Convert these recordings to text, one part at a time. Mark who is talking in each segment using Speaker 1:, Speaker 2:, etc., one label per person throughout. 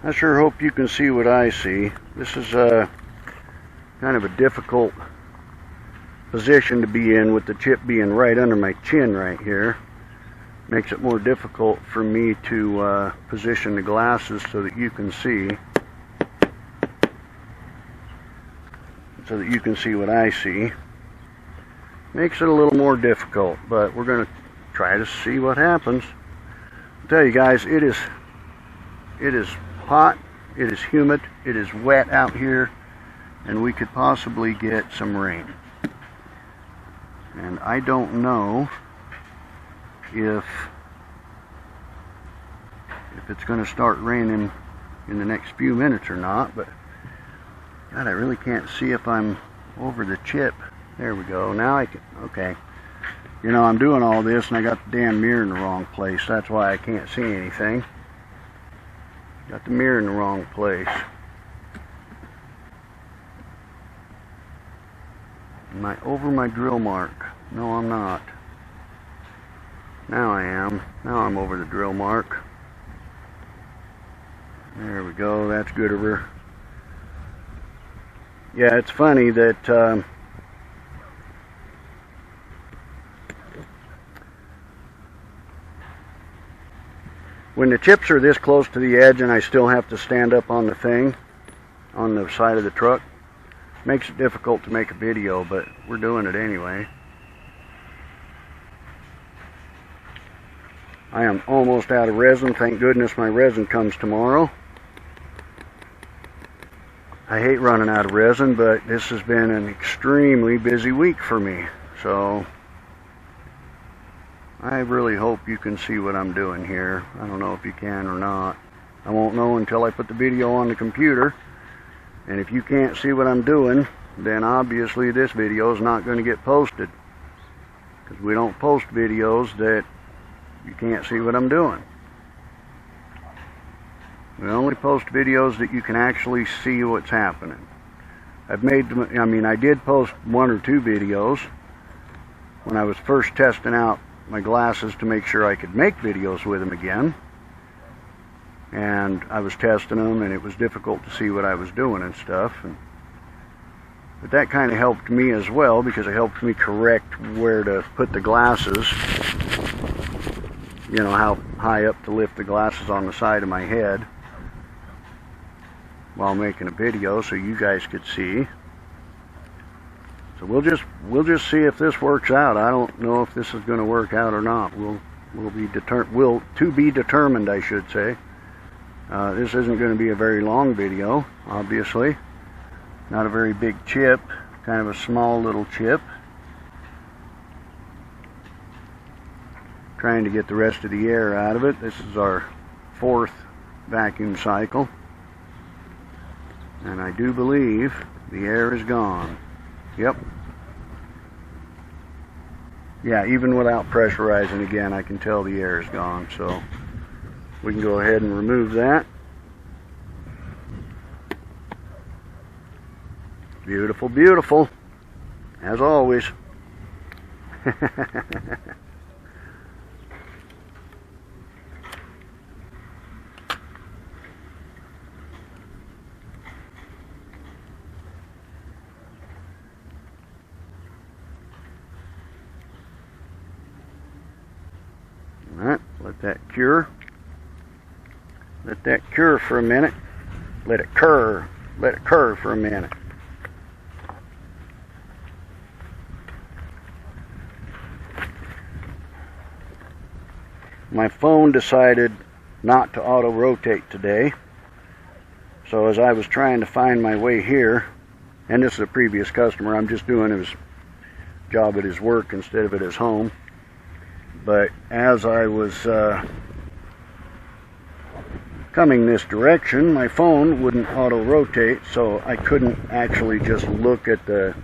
Speaker 1: I sure hope you can see what I see. This is kind of a difficult position to be in, with the chip being right under my chin right here. Makes it more difficult for me to position the glasses so that you can see. So that you can see what I see. Makes it a little more difficult, but we're going to try to see what happens. I'll tell you guys, it is hot, it is humid, it is wet out here, and we could possibly get some rain. And I don't know if it's going to start raining in the next few minutes or not, but God, I really can't see if I'm over the chip. There we go. Now I can. Okay. You know, I'm doing all this and I got the damn mirror in the wrong place. That's why I can't see anything. Got the mirror in the wrong place. Am I over my drill mark? No, I'm not. Now I am. Now I'm over the drill mark. There we go. That's good of her. Yeah, it's funny that when the chips are this close to the edge and I still have to stand up on the thing, on the side of the truck, makes it difficult to make a video, but we're doing it anyway. I am almost out of resin. Thank goodness my resin comes tomorrow. I hate running out of resin, but this has been an extremely busy week for me. So I really hope you can see what I'm doing here. I don't know if you can or not. I won't know until I put the video on the computer. And if you can't see what I'm doing, then obviously this video is not going to get posted. Because we don't post videos that you can't see what I'm doing. We only post videos that you can actually see what's happening. I did post 1 or 2 videos when I was first testing out my glasses to make sure I could make videos with them again. And I was testing them and it was difficult to see what I was doing and stuff. But that kind of helped me as well, because it helped me correct where to put the glasses. You know, how high up to lift the glasses on the side of my head while making a video so you guys could see. So we'll just see if this works out. I don't know if this is going to work out or not. To be determined, I should say. This isn't going to be a very long video, obviously. Not a very big chip, kind of a small little chip. Trying to get the rest of the air out of it. This is our 4th vacuum cycle. And I do believe the air is gone. Yep. Yeah, even without pressurizing again, I can tell the air is gone. So we can go ahead and remove that. Beautiful, beautiful. As always. Alright, let that cure. Let that cure for a minute. Let it cur. Let it cur for a minute. My phone decided not to auto-rotate today. So as I was trying to find my way here, and this is a previous customer, I'm just doing his job at his work instead of at his home. But as I was coming this direction, my phone wouldn't auto-rotate, so I couldn't actually just look at the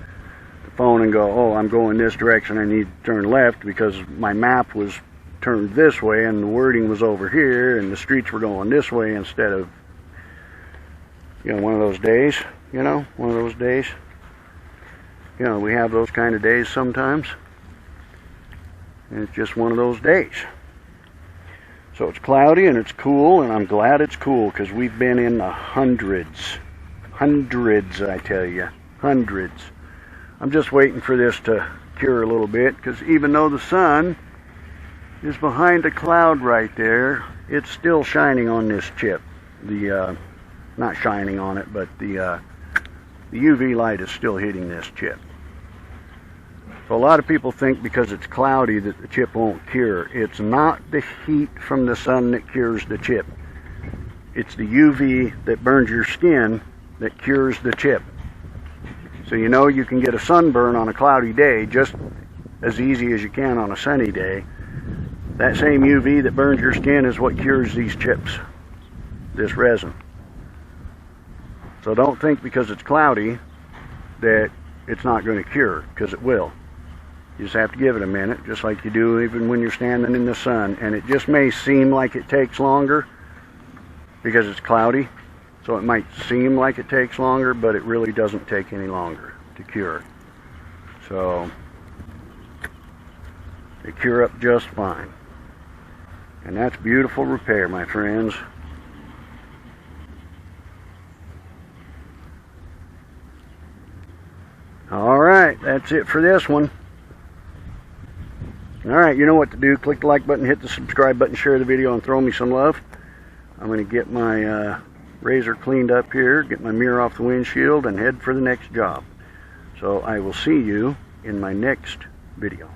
Speaker 1: phone and go, oh, I'm going this direction, I need to turn left, because my map was turned this way and the wording was over here and the streets were going this way instead of, you know, one of those days, you know, one of those days. You know, we have those kind of days sometimes. And it's just one of those days. So it's cloudy and it's cool, and I'm glad it's cool because we've been in the hundreds, I tell you, hundreds. I'm just waiting for this to cure a little bit, because even though the sun is behind a cloud right there, it's still shining on this chip. Not shining on it, but the UV light is still hitting this chip. So a lot of people think because it's cloudy that the chip won't cure. It's not the heat from the sun that cures the chip. It's the UV that burns your skin that cures the chip. So you know you can get a sunburn on a cloudy day just as easy as you can on a sunny day. That same UV that burns your skin is what cures these chips, this resin. So don't think because it's cloudy that it's not going to cure, because it will. You just have to give it a minute, just like you do even when you're standing in the sun. And it just may seem like it takes longer because it's cloudy. So it might seem like it takes longer, but it really doesn't take any longer to cure. So they cure up just fine. And that's beautiful repair, my friends. Alright, that's it for this one. Alright, you know what to do. Click the like button, hit the subscribe button, share the video, and throw me some love. I'm going to get my razor cleaned up here, get my mirror off the windshield, and head for the next job. So I will see you in my next video.